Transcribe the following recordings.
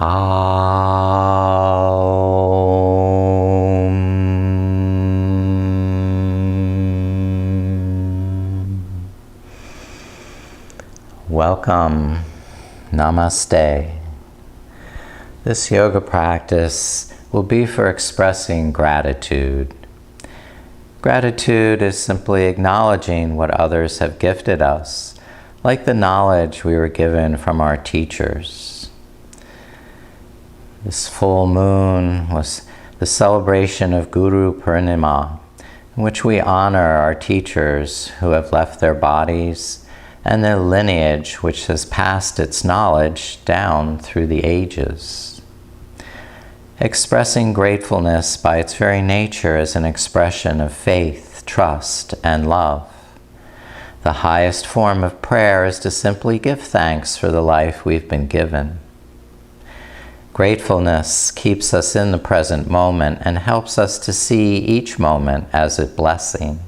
Welcome. Namaste. This yoga practice will be for expressing gratitude. Gratitude is simply acknowledging what others have gifted us, like the knowledge we were given from our teachers. This full moon was the celebration of Guru Purnima, in which we honor our teachers who have left their bodies and their lineage which has passed its knowledge down through the ages. Expressing gratefulness by its very nature is an expression of faith, trust, and love. The highest form of prayer is to simply give thanks for the life we've been given. Gratefulness keeps us in the present moment and helps us to see each moment as a blessing.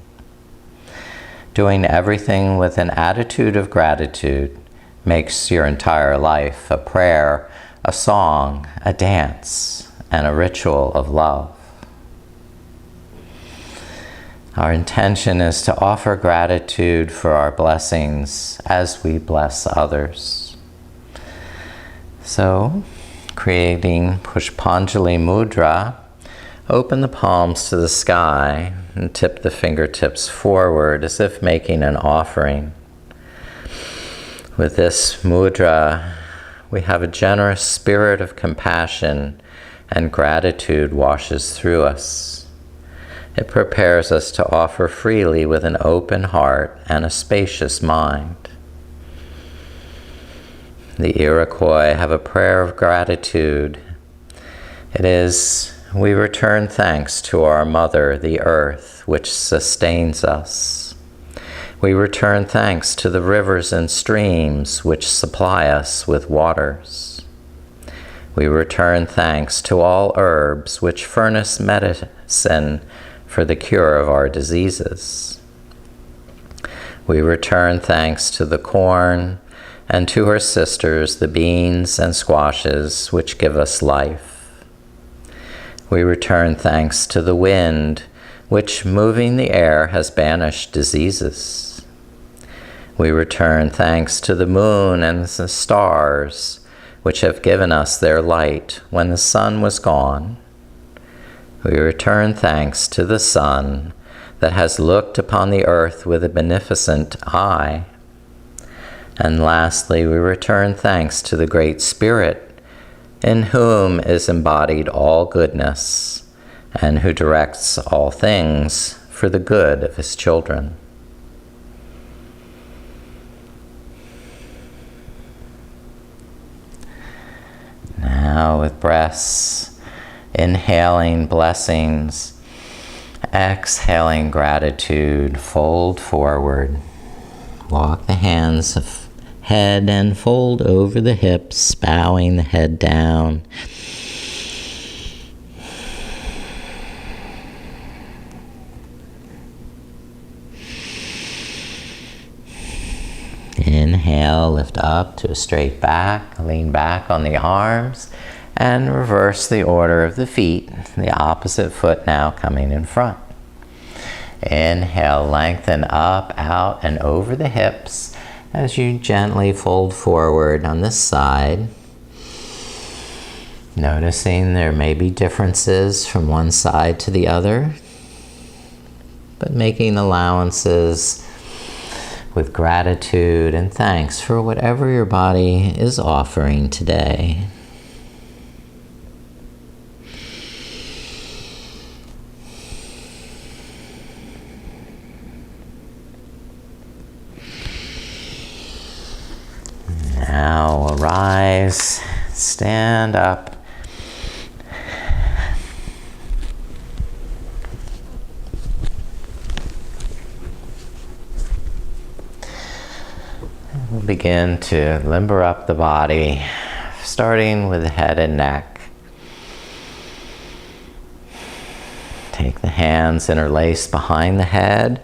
Doing everything with an attitude of gratitude makes your entire life a prayer, a song, a dance, and a ritual of love. Our intention is to offer gratitude for our blessings as we bless others. So, creating Pushpanjali Mudra, open the palms to the sky and tip the fingertips forward as if making an offering. With this mudra, we have a generous spirit of compassion and gratitude washes through us. It prepares us to offer freely with an open heart and a spacious mind. The Iroquois have a prayer of gratitude. It is, "We return thanks to our Mother, the Earth, which sustains us. We return thanks to the rivers and streams which supply us with waters. We return thanks to all herbs which furnish medicine for the cure of our diseases. We return thanks to the corn and to her sisters, the beans and squashes which give us life. We return thanks to the wind, which, moving the air, has banished diseases. We return thanks to the moon and the stars, which have given us their light when the sun was gone. We return thanks to the sun that has looked upon the earth with a beneficent eye. And lastly, we return thanks to the Great Spirit, in whom is embodied all goodness, and who directs all things for the good of his children." Now with breaths, inhaling blessings, exhaling gratitude, fold forward. Walk the hands head and fold over the hips, bowing the head down. Inhale, lift up to a straight back, lean back on the arms, and reverse the order of the feet, the opposite foot now coming in front. Inhale, lengthen up, out, and over the hips as you gently fold forward on this side. Noticing there may be differences from one side to the other, but making allowances with gratitude and thanks for whatever your body is offering today. Now arise, stand up. We'll begin to limber up the body, starting with the head and neck. Take the hands interlaced behind the head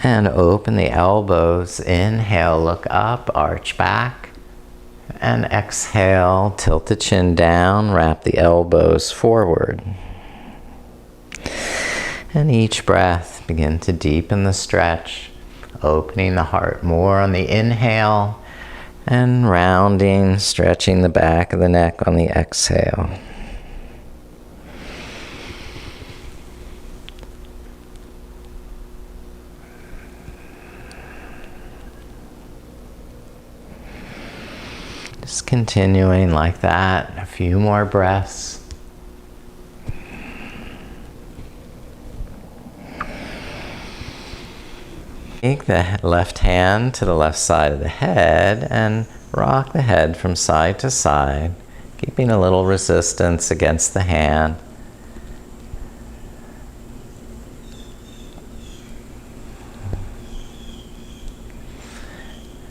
and open the elbows. Inhale, look up, arch back. And exhale, tilt the chin down, wrap the elbows forward. And each breath, begin to deepen the stretch, opening the heart more on the inhale, and rounding, stretching the back of the neck on the exhale. Just continuing like that, a few more breaths. Take the left hand to the left side of the head and rock the head from side to side, keeping a little resistance against the hand.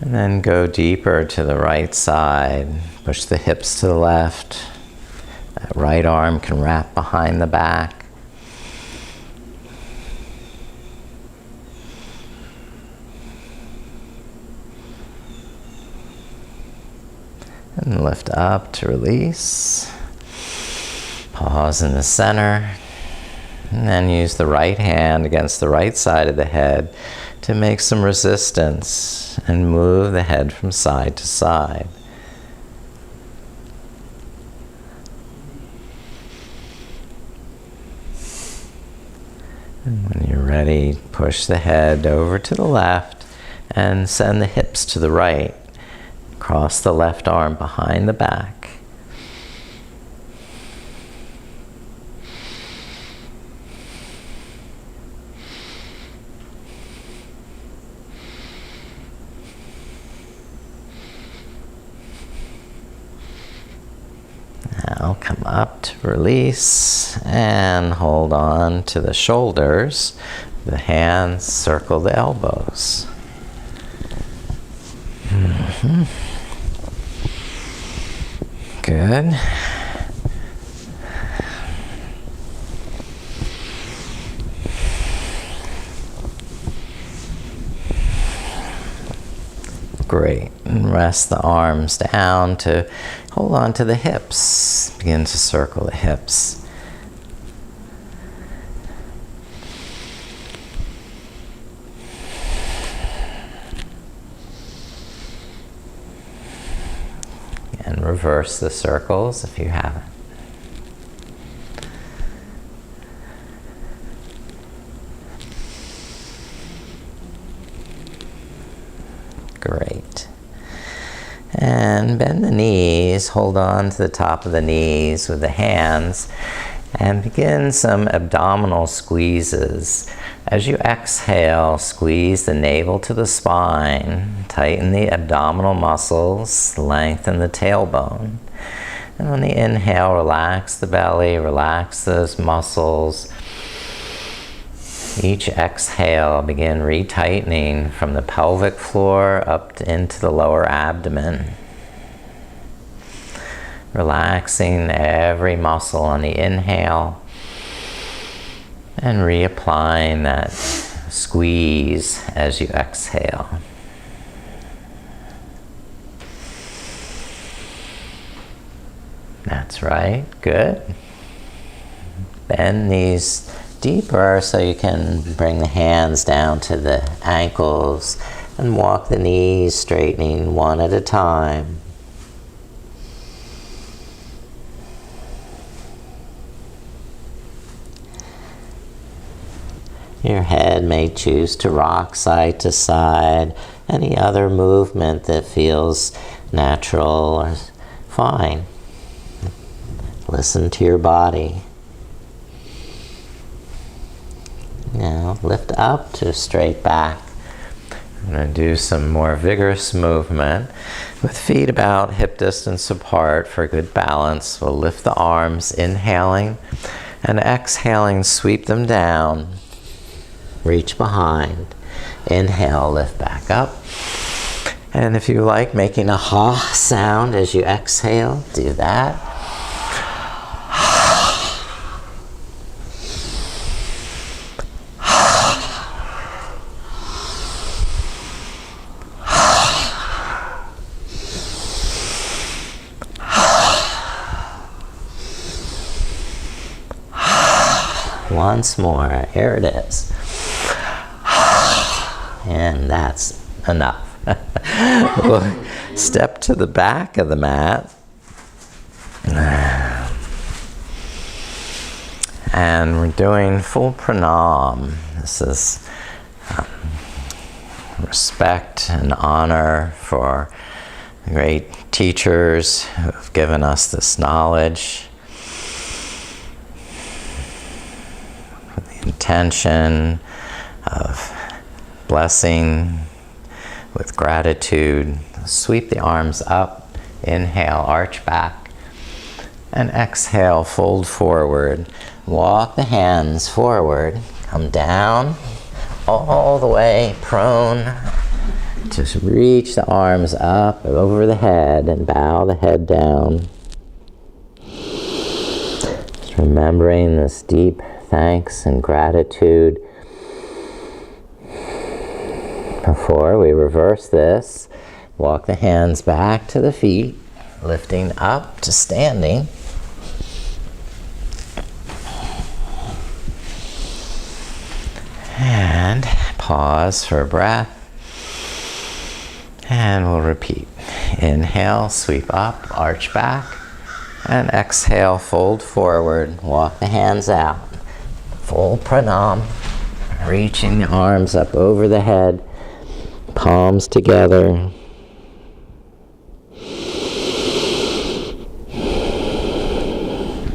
And then go deeper to the right side. Push the hips to the left. That right arm can wrap behind the back. And lift up to release. Pause in the center. And then use the right hand against the right side of the head to make some resistance and move the head from side to side. And when you're ready, push the head over to the left and send the hips to the right. Cross the left arm behind the back. Now come up to release and hold on to the shoulders. The hands circle the elbows. Good. Great. And rest the arms down to hold on to the hips. Begin to circle the hips. And reverse the circles if you haven't. Great. And bend the knees, hold on to the top of the knees with the hands, and begin some abdominal squeezes. As you exhale, squeeze the navel to the spine, tighten the abdominal muscles, lengthen the tailbone. And on the inhale, relax the belly, relax those muscles. Each exhale, begin retightening from the pelvic floor up into the lower abdomen. Relaxing every muscle on the inhale and reapplying that squeeze as you exhale. That's right, good. Bend knees deeper so you can bring the hands down to the ankles and walk the knees straightening one at a time. Your head may choose to rock side to side. Any other movement that feels natural or fine. Listen to your body. Now lift up to straight back. I'm going to do some more vigorous movement with feet about hip distance apart for good balance. We'll lift the arms, inhaling, and exhaling, sweep them down. Reach behind. Inhale, lift back up. And if you like making a ha sound as you exhale, do that. Once more. Here it is. And that's enough. We'll step to the back of the mat. And we're doing full pranam. This is respect and honor for the great teachers who have given us this knowledge. With the intention of blessing with gratitude. Sweep the arms up. Inhale, arch back. And exhale, fold forward. Walk the hands forward. Come down all the way prone. Just reach the arms up over the head and bow the head down. Just remembering this deep thanks and gratitude. Before we reverse this, walk the hands back to the feet, lifting up to standing. And pause for a breath. And we'll repeat. Inhale, sweep up, arch back. And exhale, fold forward, walk the hands out. Full pranam, reaching the arms up over the head, palms together.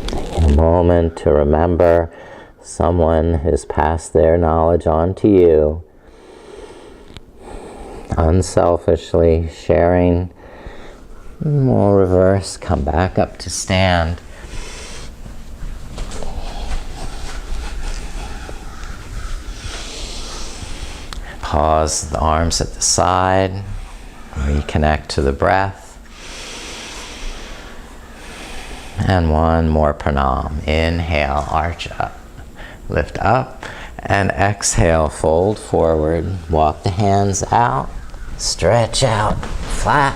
Taking a moment to remember someone who's passed their knowledge on to you. Unselfishly sharing. We'll reverse, come back up to stand. Pause the arms at the side. Reconnect to the breath. And one more pranam. Inhale, arch up. Lift up. And exhale, fold forward. Walk the hands out. Stretch out, flat.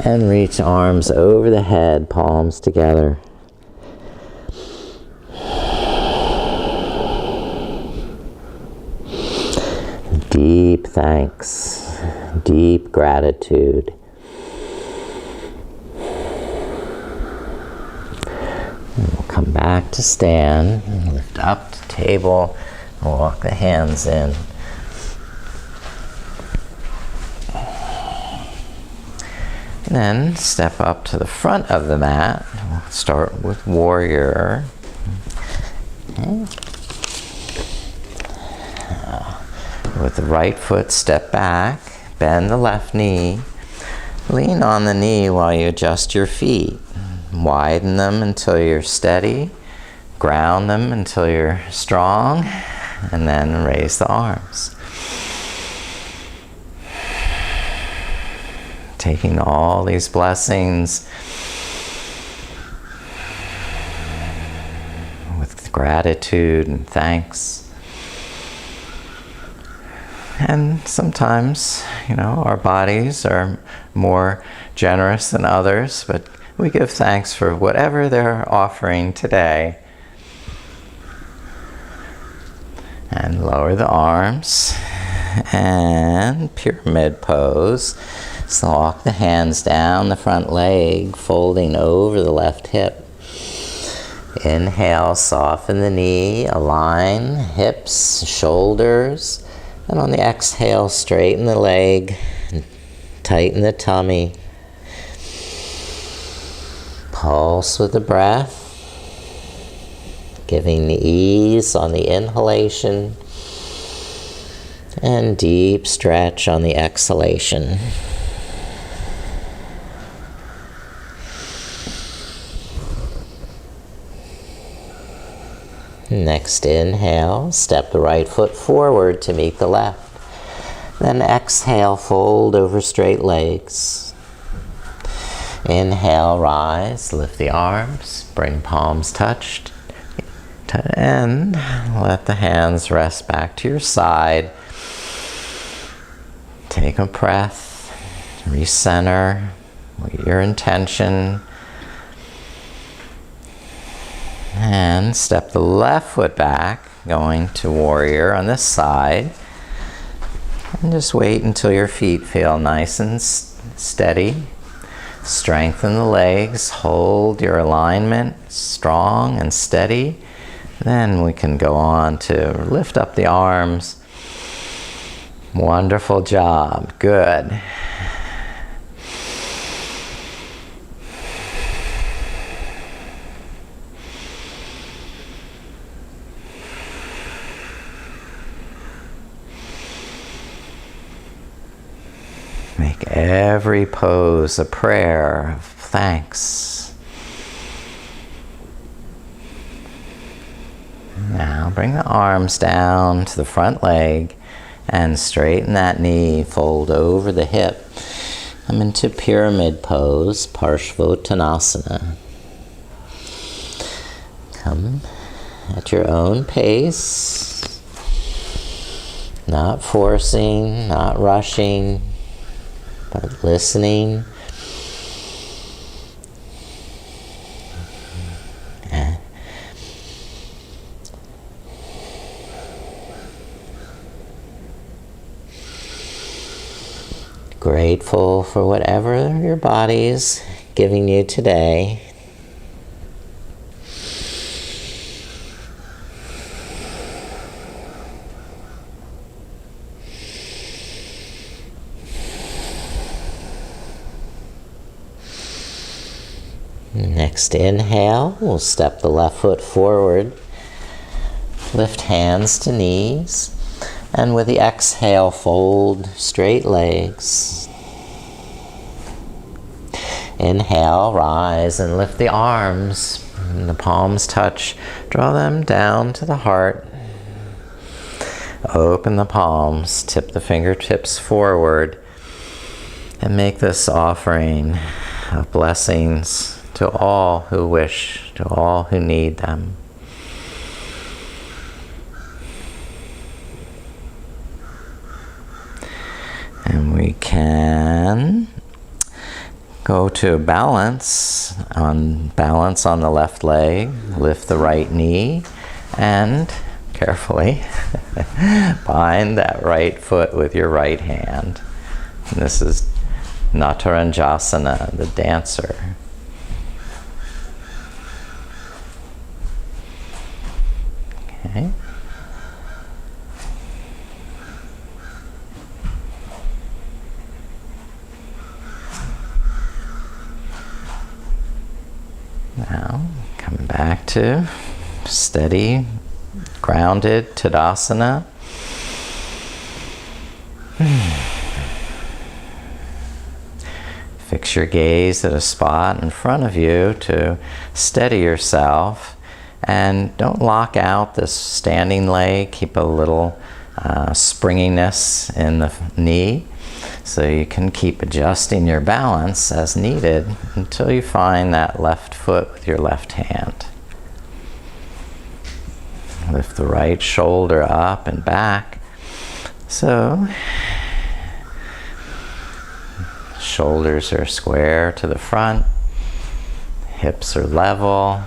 And reach arms over the head, palms together. Deep thanks, deep gratitude. And we'll come back to stand, lift up to table, and walk the hands in. And then step up to the front of the mat. We'll start with warrior. Okay. With the right foot, step back, bend the left knee, lean on the knee while you adjust your feet. Widen them until you're steady, ground them until you're strong, and then raise the arms. Taking all these blessings with gratitude and thanks. And sometimes, our bodies are more generous than others, but we give thanks for whatever they're offering today. And lower the arms. And pyramid pose. So walk the hands down the front leg, folding over the left hip. Inhale, soften the knee, align hips, shoulders. And on the exhale, straighten the leg, tighten the tummy. Pulse with the breath, giving the ease on the inhalation and deep stretch on the exhalation. Next inhale, step the right foot forward to meet the left. Then exhale, fold over straight legs. Inhale, rise, lift the arms, bring palms touched. And let the hands rest back to your side. Take a breath, recenter with your intention. And step the left foot back, going to warrior on this side. And just wait until your feet feel nice and steady. Strengthen the legs, hold your alignment strong and steady. Then we can go on to lift up the arms. Wonderful job, good. Make every pose a prayer of thanks. Now bring the arms down to the front leg and straighten that knee, fold over the hip. Come into pyramid pose, Parshvottanasana. Come at your own pace, not forcing, not rushing, but listening. Grateful for whatever your body is giving you today. Next inhale, we'll step the left foot forward, lift hands to knees, and with the exhale, fold straight legs. Inhale, rise and lift the arms, and the palms touch. Draw them down to the heart. Open the palms, tip the fingertips forward, and make this offering of blessings to all who wish, to all who need them. And we can go to balance on the left leg, lift the right knee, and carefully bind that right foot with your right hand. And this is Nataranjasana, the dancer. Okay. Now, coming back to steady, grounded Tadasana. Fix your gaze at a spot in front of you to steady yourself. And don't lock out this standing leg. Keep a little springiness in the knee, so you can keep adjusting your balance as needed until you find that left foot with your left hand. Lift the right shoulder up and back. So shoulders are square to the front, hips are level.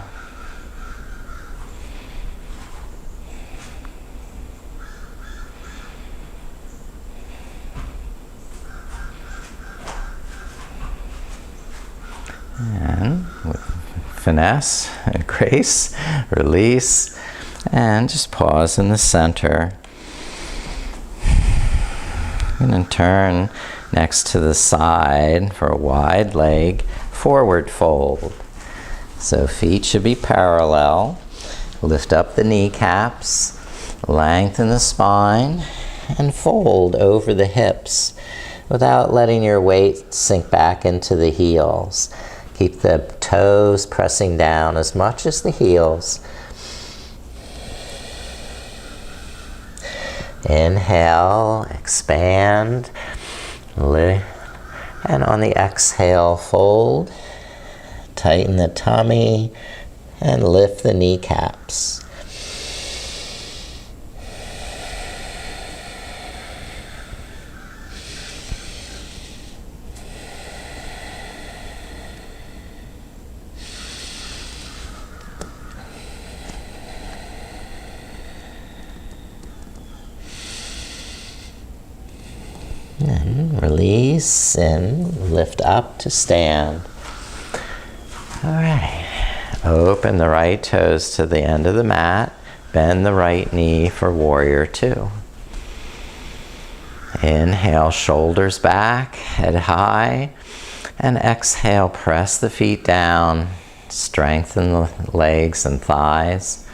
And with finesse and grace, release, and just pause in the center. And then turn next to the side for a wide leg, forward fold. So feet should be parallel. Lift up the kneecaps, lengthen the spine, and fold over the hips without letting your weight sink back into the heels. Keep the toes pressing down as much as the heels. Inhale, expand, lift, and on the exhale, fold, tighten the tummy, and lift the kneecaps. release, and lift up to stand. All right. Open the right toes to the end of the mat. Bend the right knee for warrior two. Inhale, shoulders back, head high. And exhale, press the feet down. Strengthen the legs and thighs.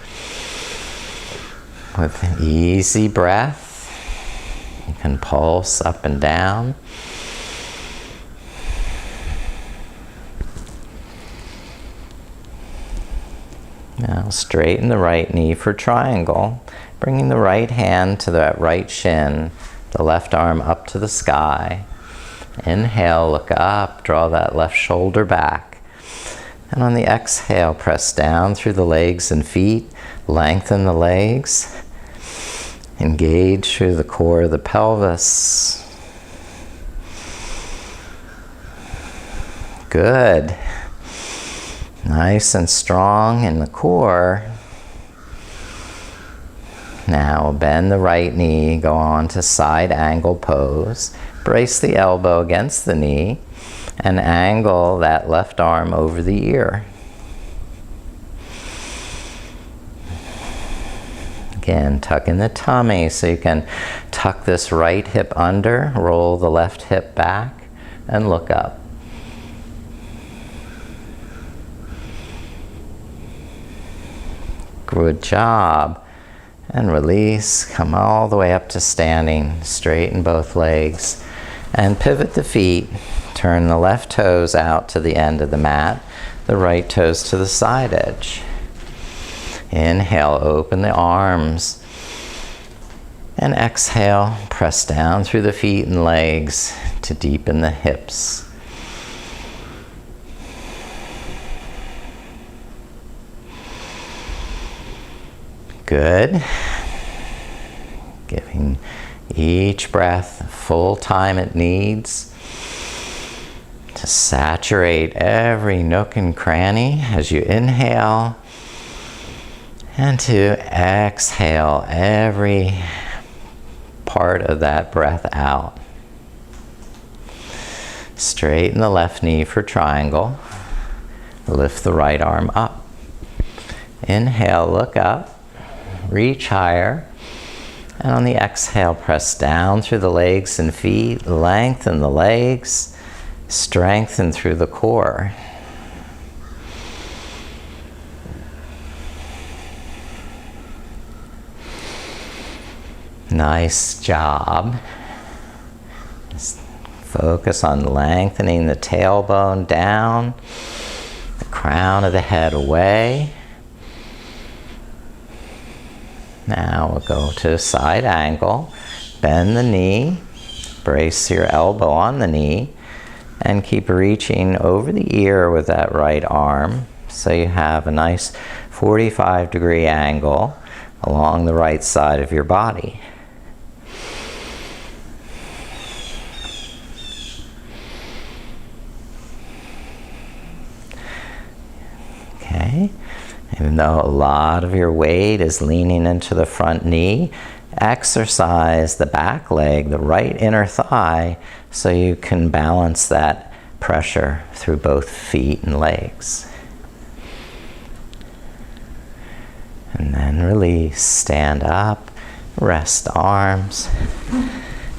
With an easy breath, you can pulse up and down. Now straighten the right knee for triangle, bringing the right hand to that right shin, the left arm up to the sky. Inhale, look up, draw that left shoulder back. And on the exhale, press down through the legs and feet, lengthen the legs, engage through the core of the pelvis. Good. Nice and strong in the core. Now bend the right knee, go on to side angle pose. Brace the elbow against the knee and angle that left arm over the ear. Again, tuck in the tummy so you can tuck this right hip under, roll the left hip back, and look up. Good job. And release, come all the way up to standing, straighten both legs, and pivot the feet. Turn the left toes out to the end of the mat, the right toes to the side edge. Inhale, open the arms. And exhale, press down through the feet and legs to deepen the hips. Good. Giving each breath full time it needs to saturate every nook and cranny as you inhale, and to exhale every part of that breath out. Straighten the left knee for triangle. Lift the right arm up. Inhale, look up. Reach higher, and on the exhale, press down through the legs and feet, lengthen the legs, strengthen through the core. Nice job. Just focus on lengthening the tailbone down, the crown of the head away. Now we'll go to side angle, bend the knee, brace your elbow on the knee, and keep reaching over the ear with that right arm so you have a nice 45-degree angle along the right side of your body. Okay. Even though a lot of your weight is leaning into the front knee, exercise the back leg, the right inner thigh, so you can balance that pressure through both feet and legs. And then release, stand up, rest arms,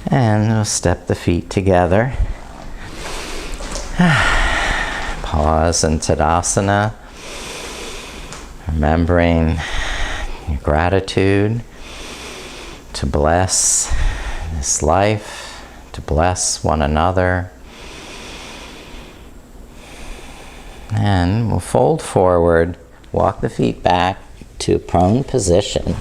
and we'll step the feet together. Pause in Tadasana. Remembering your gratitude to bless this life, to bless one another. And we'll fold forward, walk the feet back to prone position.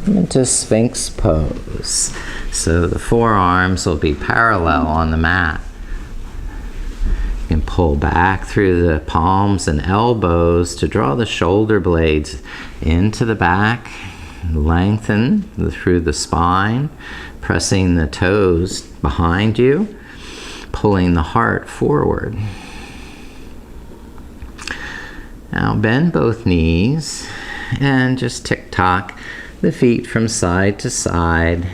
Into Sphinx pose. So the forearms will be parallel on the mat. You can pull back through the palms and elbows to draw the shoulder blades into the back, lengthen through the spine, pressing the toes behind you, pulling the heart forward. Now bend both knees and just tick-tock the feet from side to side.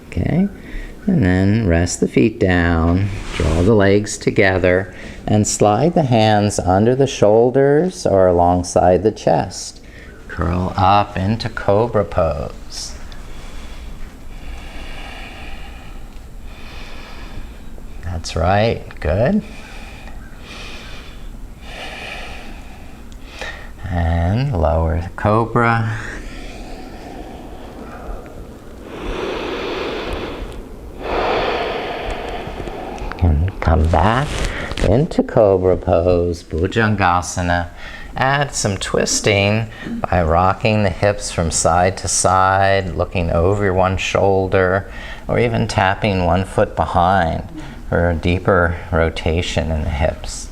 Okay, and then rest the feet down, draw the legs together, and slide the hands under the shoulders or alongside the chest. Curl up into Cobra pose. That's right, good. And lower the Cobra. And come back into Cobra pose, Bhujangasana. Add some twisting by rocking the hips from side to side, looking over one shoulder, or even tapping one foot behind for a deeper rotation in the hips.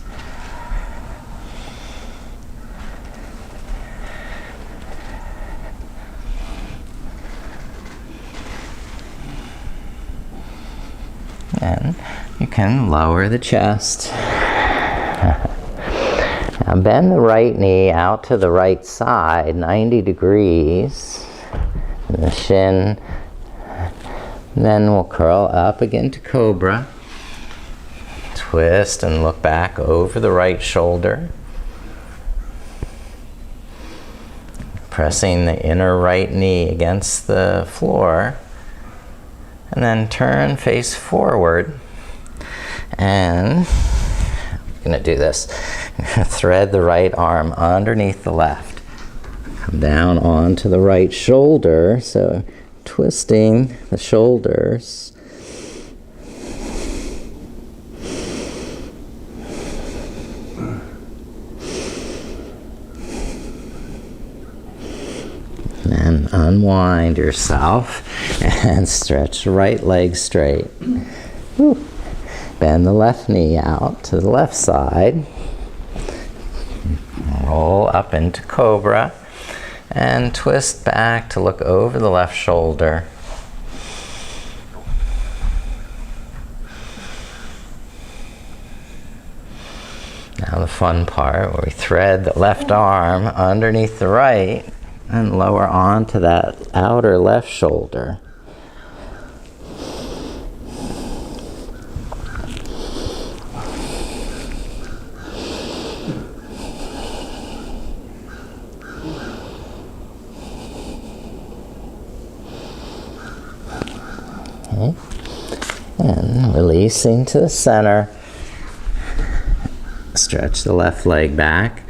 And you can lower the chest. Now bend the right knee out to the right side, 90 degrees. And the shin. And then we'll curl up again to Cobra. Twist and look back over the right shoulder. Pressing the inner right knee against the floor. And then turn face forward. And I'm going to do this. Thread the right arm underneath the left. Come down onto the right shoulder. So twisting the shoulders. And unwind yourself and stretch the right leg straight. Woo. Bend the left knee out to the left side. Roll up into Cobra and twist back to look over the left shoulder. Now the fun part where we thread the left arm underneath the right and lower onto that outer left shoulder. Okay. And releasing to the center. Stretch the left leg back.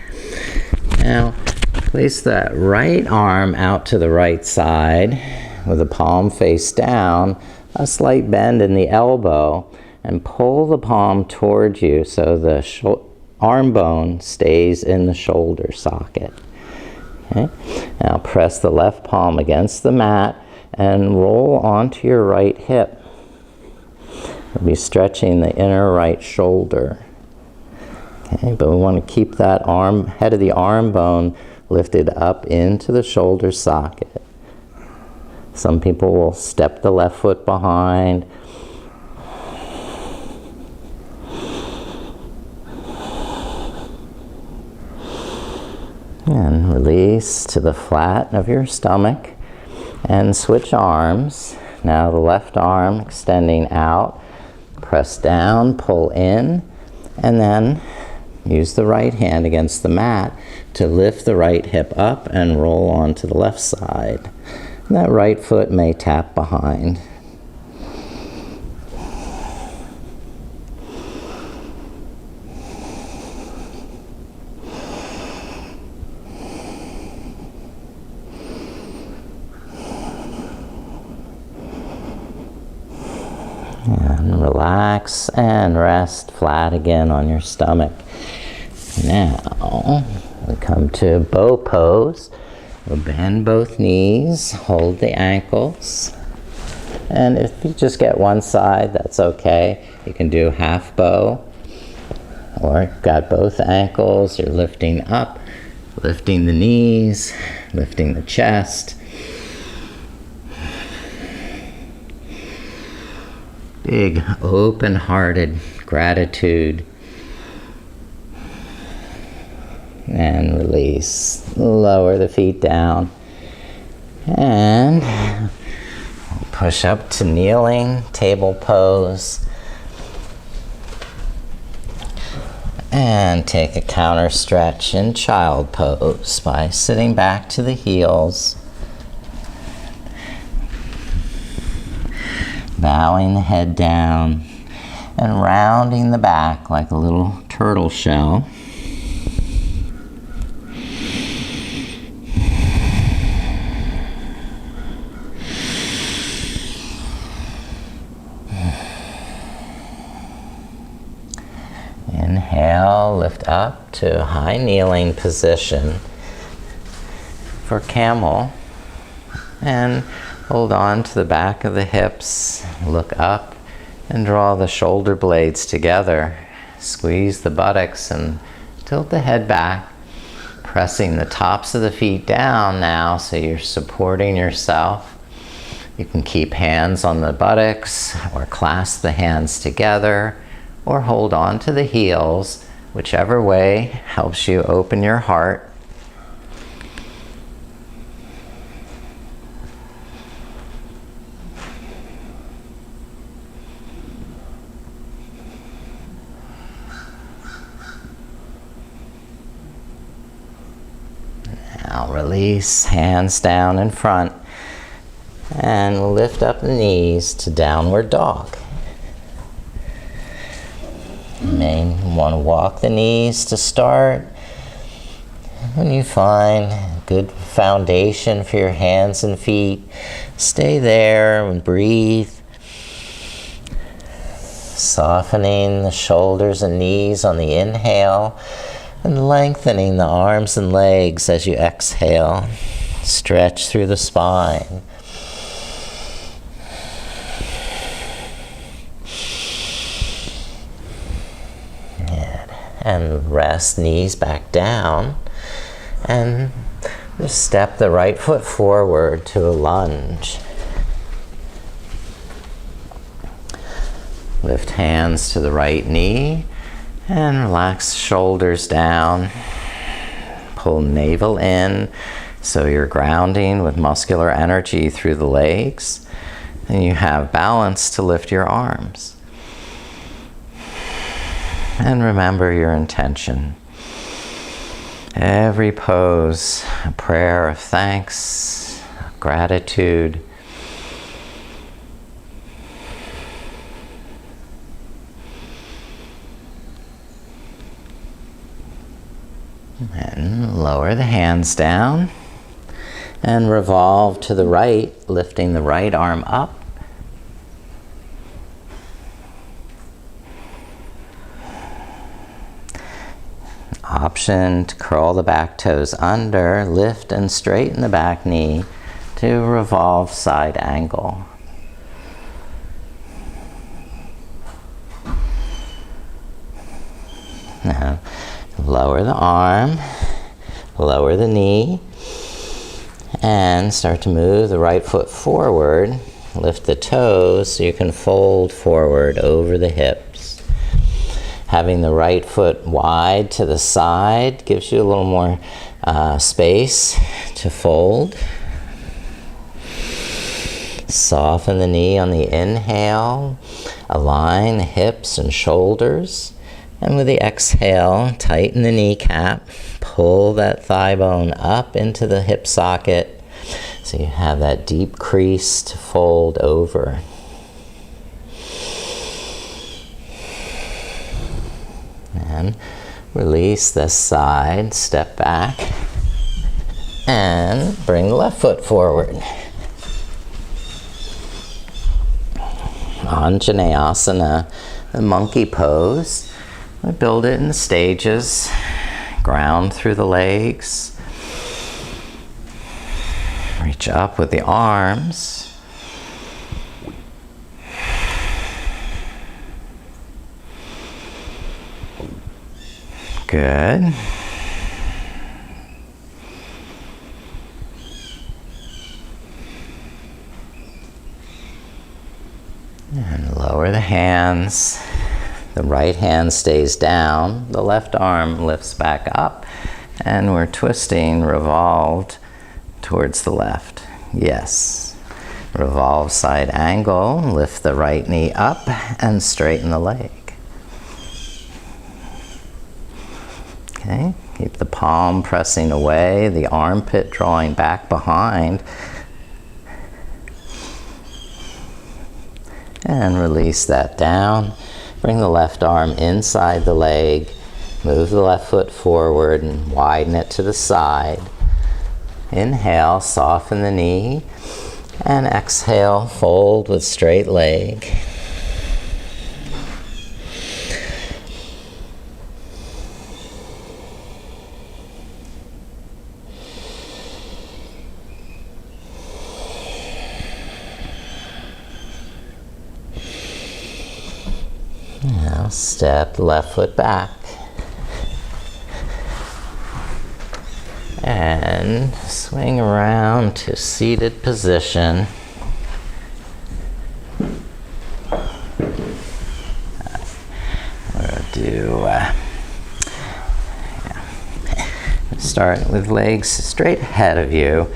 Now, place that right arm out to the right side with the palm face down, a slight bend in the elbow, and pull the palm towards you so the arm bone stays in the shoulder socket. Okay? Now press the left palm against the mat and roll onto your right hip. You'll be stretching the inner right shoulder. Okay, but we want to keep that head of the arm bone lifted up into the shoulder socket. Some people will step the left foot behind. And release to the flat of your stomach and switch arms. Now the left arm extending out. Press down, pull in, and then use the right hand against the mat to lift the right hip up and roll onto the left side. And that right foot may tap behind. And relax and rest flat again on your stomach. Now, we come to bow pose. We'll bend both knees, hold the ankles. And if you just get one side, that's okay. You can do half bow. Or got both ankles, you're lifting up Lifting the knees, lifting the chest. Big, open-hearted gratitude. And release. Lower the feet down. And push up to kneeling, table pose. And take a counter stretch in child pose by sitting back to the heels. Bowing the head down and rounding the back like a little turtle shell. Inhale, lift up to a high kneeling position for camel. And hold on to the back of the hips, look up and draw the shoulder blades together. Squeeze the buttocks and tilt the head back, pressing the tops of the feet down now so you're supporting yourself. You can keep hands on the buttocks or clasp the hands together or hold on to the heels, whichever way helps you open your heart. Now release, hands down in front, and lift up the knees to downward dog. You may want to walk the knees to start. When you find a good foundation for your hands and feet, stay there and breathe. Softening the shoulders and knees on the inhale and lengthening the arms and legs as you exhale. Stretch through the spine. And rest knees back down. And just step the right foot forward to a lunge. Lift hands to the right knee and relax shoulders down. Pull navel in so you're grounding with muscular energy through the legs. And you have balance to lift your arms. And remember your intention. Every pose, a prayer of thanks, gratitude. And lower the hands down and revolve to the right, lifting the right arm up. Option to curl the back toes under, lift and straighten the back knee to revolve side angle. Now, lower the arm, lower the knee, and start to move the right foot forward. Lift the toes so you can fold forward over the hips. Having the right foot wide to the side gives you a little more space to fold. Soften the knee on the inhale. Align the hips and shoulders. And with the exhale, tighten the kneecap. Pull that thigh bone up into the hip socket so you have that deep crease to fold over. And release this side, step back, and bring the left foot forward. Anjaneyasana, the monkey pose. We build it in stages. Ground through the legs. Reach up with the arms. Good. And lower the hands. The right hand stays down. The left arm lifts back up. And we're twisting, revolved towards the left. Yes. Revolve side angle. Lift the right knee up and straighten the leg. Okay. Keep the palm pressing away, the armpit drawing back behind. And release that down. Bring the left arm inside the leg. Move the left foot forward and widen it to the side. Inhale, soften the knee. And exhale, fold with straight leg. Now step the left foot back. And swing around to seated position. We'll do, start with legs straight ahead of you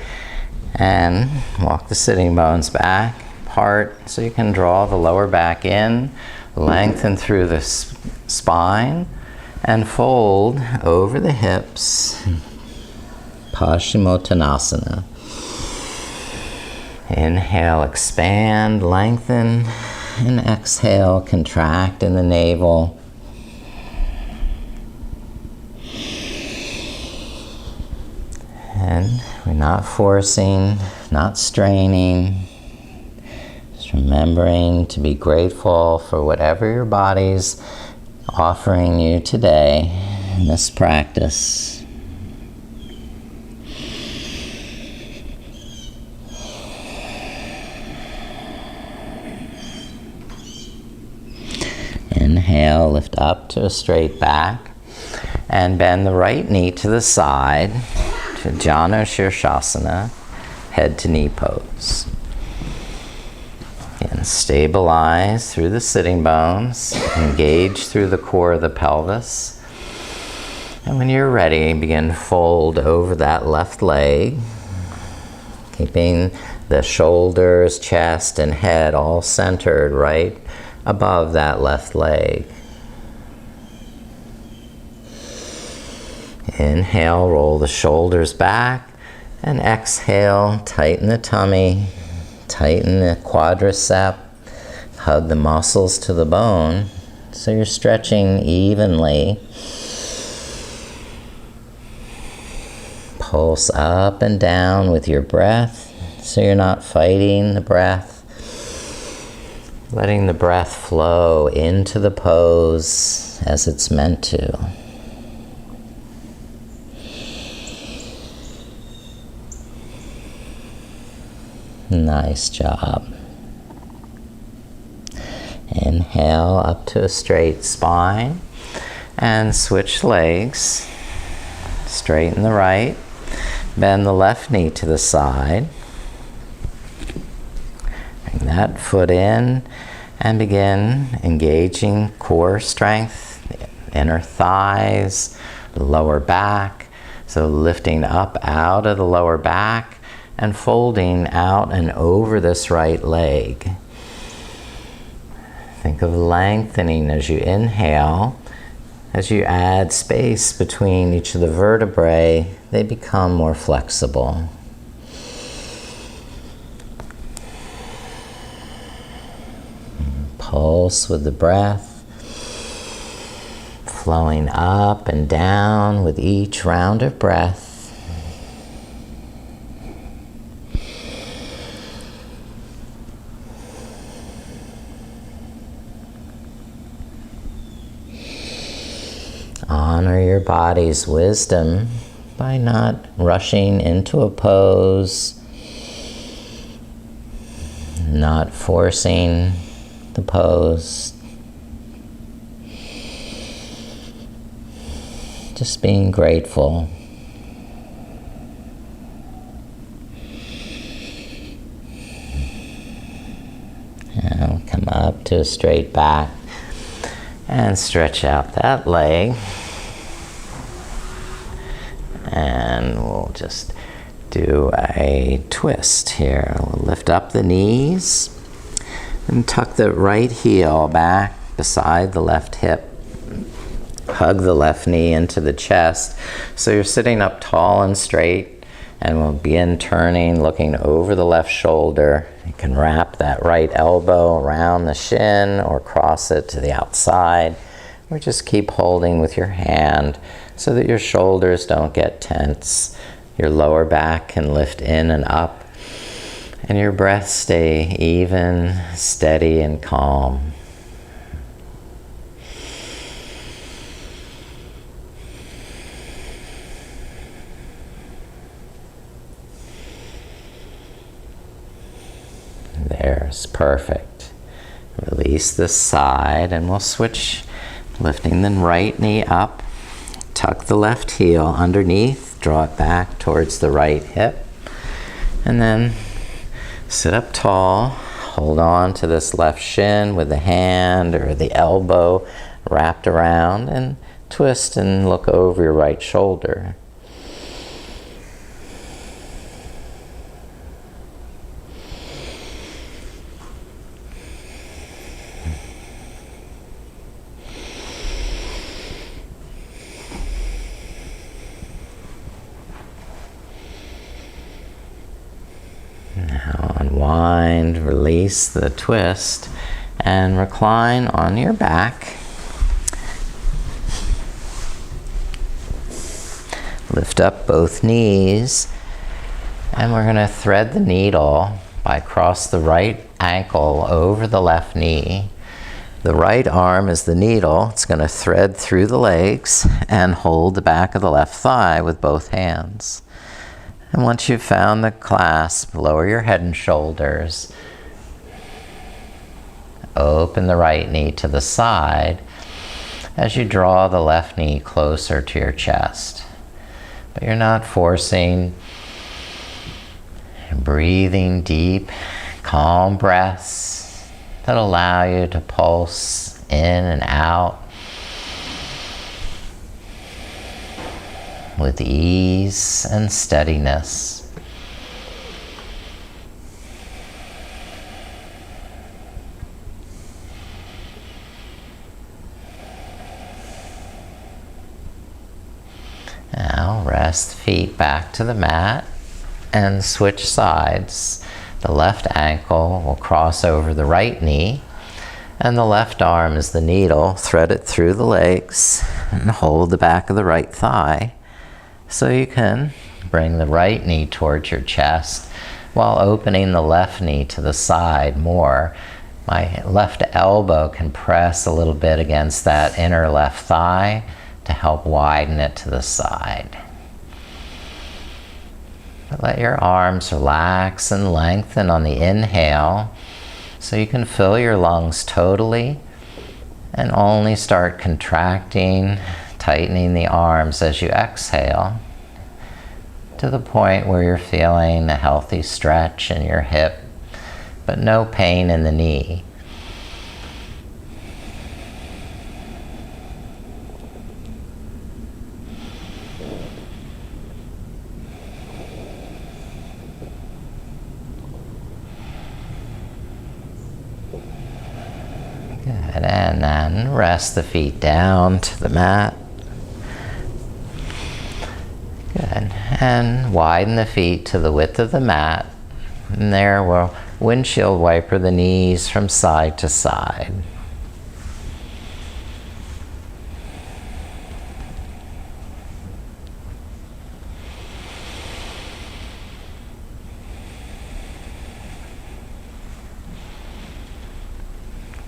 and walk the sitting bones back, apart, so you can draw the lower back in, lengthen through the spine, and fold over the hips. Paschimottanasana. Inhale, expand, lengthen, and exhale, contract in the navel. And we're not forcing, not straining, just remembering to be grateful for whatever your body's offering you today in this practice. Inhale, lift up to a straight back and bend the right knee to the side to Janu Shirshasana, head to knee pose. And stabilize through the sitting bones, engage through the core of the pelvis. And when you're ready, begin to fold over that left leg, keeping the shoulders, chest, and head all centered right above that left leg. Inhale, roll the shoulders back, and exhale, tighten the tummy, tighten the quadricep, hug the muscles to the bone so you're stretching evenly. Pulse up and down with your breath so you're not fighting the breath. Letting the breath flow into the pose as it's meant to. Nice job. Inhale up to a straight spine and switch legs. Straighten the right. Bend the left knee to the side. Bring that foot in and begin engaging core strength, the inner thighs, the lower back. So lifting up out of the lower back and folding out and over this right leg. Think of lengthening as you inhale. As you add space between each of the vertebrae, they become more flexible. Pulse with the breath, flowing up and down with each round of breath. Honor your body's wisdom by not rushing into a pose, not forcing the pose, just being grateful. Now come up to a straight back. And stretch out that leg. And we'll just do a twist here. We'll lift up the knees and tuck the right heel back beside the left hip. Hug the left knee into the chest. So you're sitting up tall and straight, and we'll begin turning, looking over the left shoulder. You can wrap that right elbow around the shin or cross it to the outside, or just keep holding with your hand so that your shoulders don't get tense. Your lower back can lift in and up, and your breath stay even, steady, and calm. There's perfect. Release this side, and we'll switch, lifting the right knee up. Tuck the left heel underneath, draw it back towards the right hip, and then sit up tall. Hold on to this left shin with the hand or the elbow wrapped around, and twist and look over your right shoulder. Now unwind, release the twist, and recline on your back. Lift up both knees, and we're going to thread the needle by cross the right ankle over the left knee. The right arm is the needle. It's going to thread through the legs and hold the back of the left thigh with both hands. And once you've found the clasp, lower your head and shoulders. Open the right knee to the side as you draw the left knee closer to your chest. But you're not forcing. You're breathing deep, calm breaths that allow you to pulse in and out with ease and steadiness. Now rest feet back to the mat and switch sides. The left ankle will cross over the right knee, and the left arm is the needle. Thread it through the legs and hold the back of the right thigh. So you can bring the right knee towards your chest while opening the left knee to the side more. My left elbow can press a little bit against that inner left thigh to help widen it to the side. Let your arms relax and lengthen on the inhale so you can fill your lungs totally, and only start contracting, tightening the arms as you exhale to the point where you're feeling a healthy stretch in your hip, but no pain in the knee. Good, and then rest the feet down to the mat. Good, and widen the feet to the width of the mat. And there we'll windshield wiper the knees from side to side.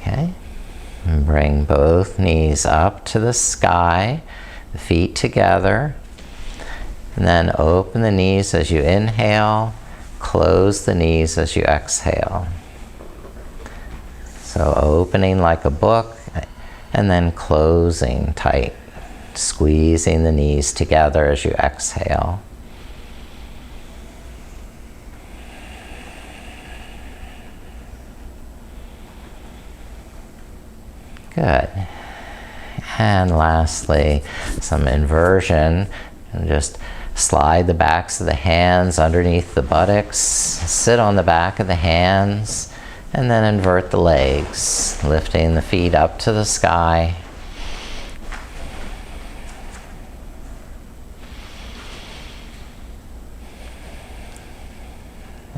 Okay, and bring both knees up to the sky, the feet together, and then open the knees as you inhale, close the knees as you exhale. So opening like a book, and then closing tight, squeezing the knees together as you exhale. Good. And lastly, some inversion. And just slide the backs of the hands underneath the buttocks, sit on the back of the hands, and then invert the legs, lifting the feet up to the sky.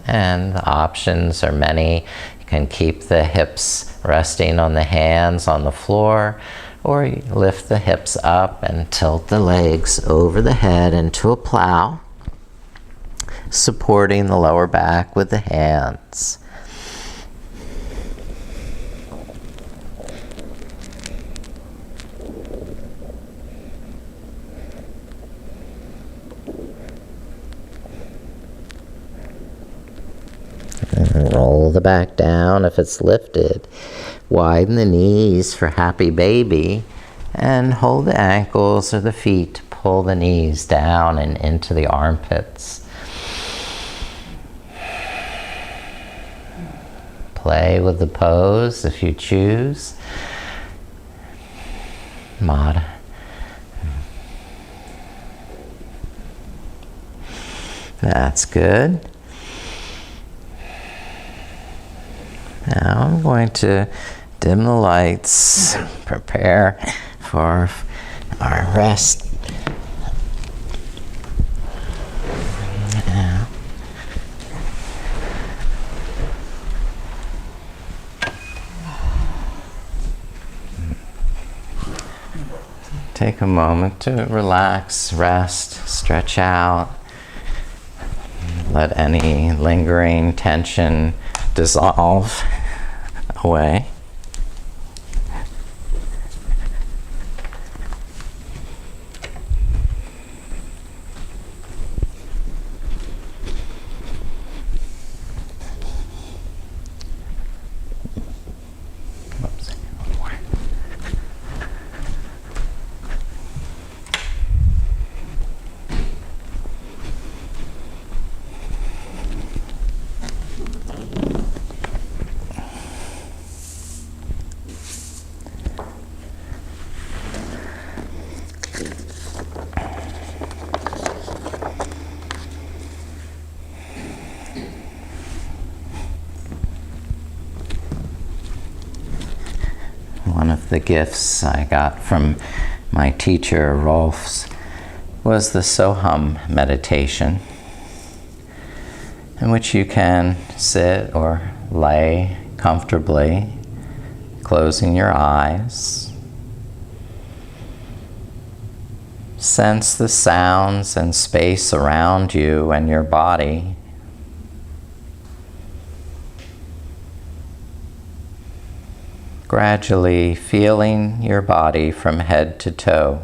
And the options are many. You can keep the hips resting on the hands on the floor, or you lift the hips up and tilt the legs over the head into a plow, supporting the lower back with the hands. And roll the back down if it's lifted. Widen the knees for happy baby, and hold the ankles or the feet to pull the knees down and into the armpits. Play with the pose if you choose. That's good. Now I'm going to dim the lights, prepare for our rest. Take a moment to relax, rest, stretch out. Let any lingering tension dissolve away. One of the gifts I got from my teacher, Rolf's, was the Soham meditation, in which you can sit or lay comfortably, closing your eyes. Sense the sounds and space around you and your body. Gradually feeling your body from head to toe.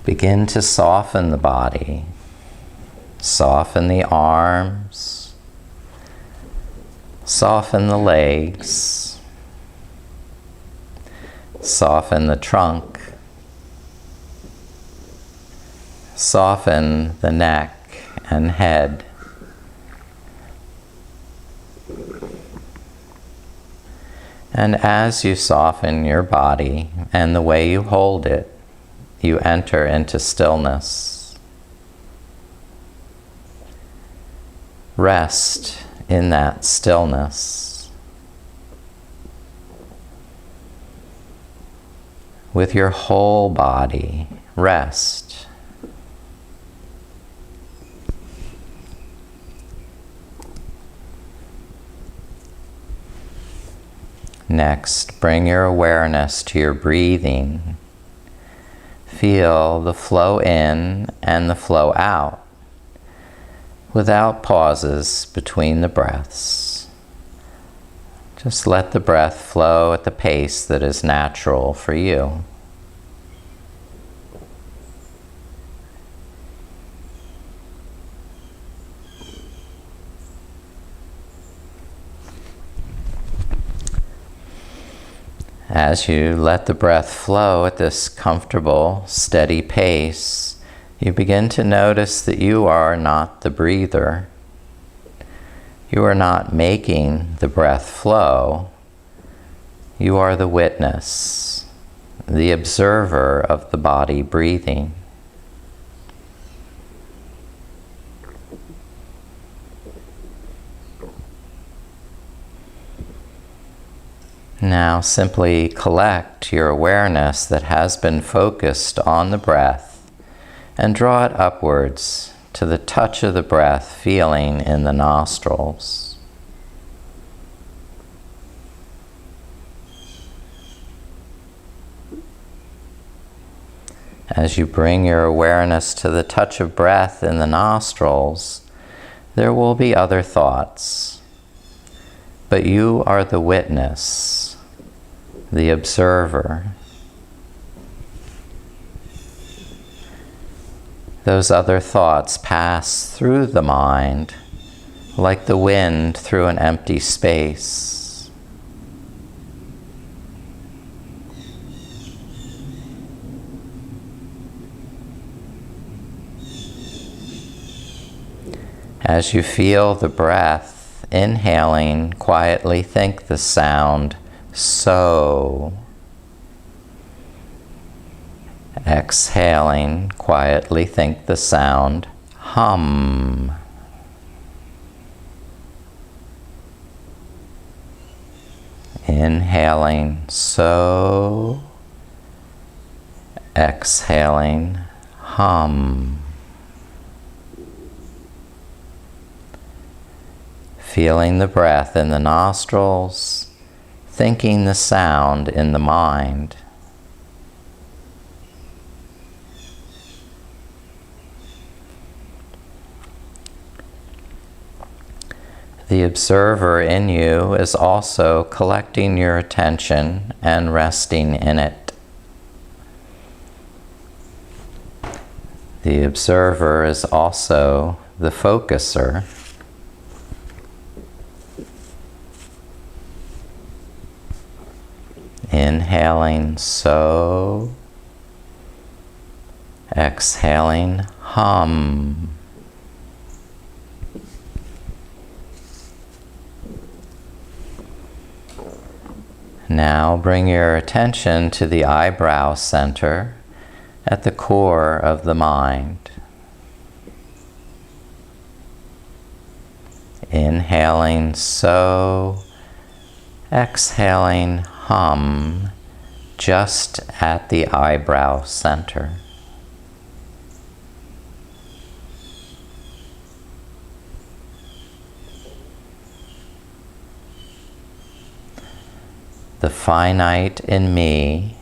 Begin to soften the body. Soften the arms. Soften the legs. Soften the trunk. Soften the neck and head. And as you soften your body and the way you hold it, you enter into stillness. Rest in that stillness. With your whole body, rest. Next, bring your awareness to your breathing. Feel the flow in and the flow out, without pauses between the breaths. Just let the breath flow at the pace that is natural for you. As you let the breath flow at this comfortable, steady pace, you begin to notice that you are not the breather. You are not making the breath flow. You are the witness, the observer of the body breathing. Now simply collect your awareness that has been focused on the breath and draw it upwards to the touch of the breath feeling in the nostrils. As you bring your awareness to the touch of breath in the nostrils, there will be other thoughts, but you are the witness, the observer. Those other thoughts pass through the mind like the wind through an empty space. As you feel the breath inhaling, quietly think the sound so. Exhaling, quietly think the sound hum. Inhaling so. Exhaling hum. Feeling the breath in the nostrils, thinking the sound in the mind. The observer in you is also collecting your attention and resting in it. The observer is also the focuser. Inhaling so, exhaling hum. Now bring your attention to the eyebrow center at the core of the mind. Inhaling so, exhaling hum, just at the eyebrow center. The finite in me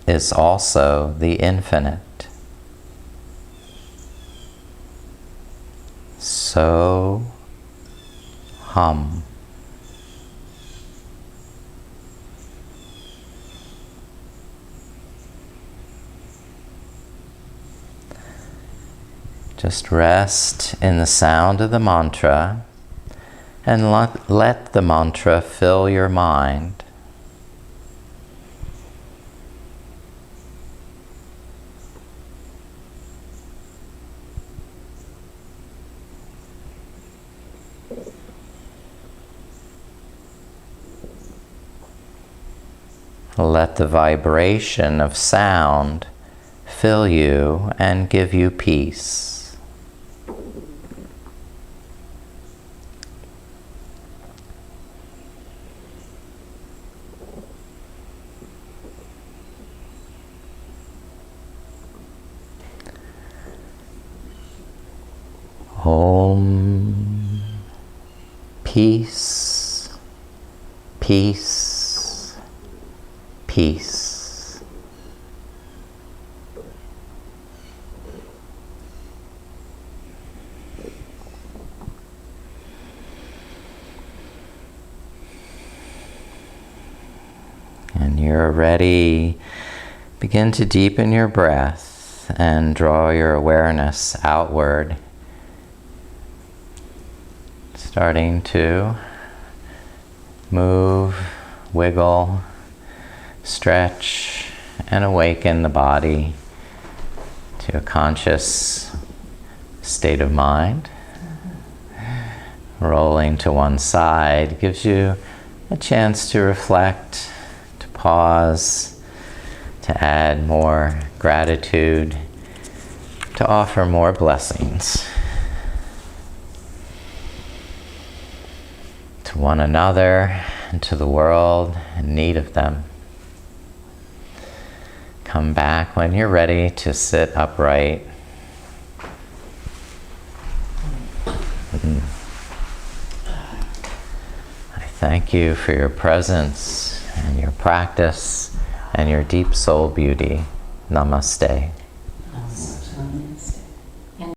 is also the infinite. So, hum. Just rest in the sound of the mantra and let the mantra fill your mind. Let the vibration of sound fill you and give you peace. Om. Peace, peace, peace. And you're ready, begin to deepen your breath and draw your awareness outward, starting to move, wiggle, stretch, and awaken the body to a conscious state of mind. rolling to one side gives you a chance to reflect, to pause, to add more gratitude, to offer more blessings to one another and to the world in need of them. Come back when you're ready to sit upright. I thank you for your presence and your practice and your deep soul beauty. Namaste.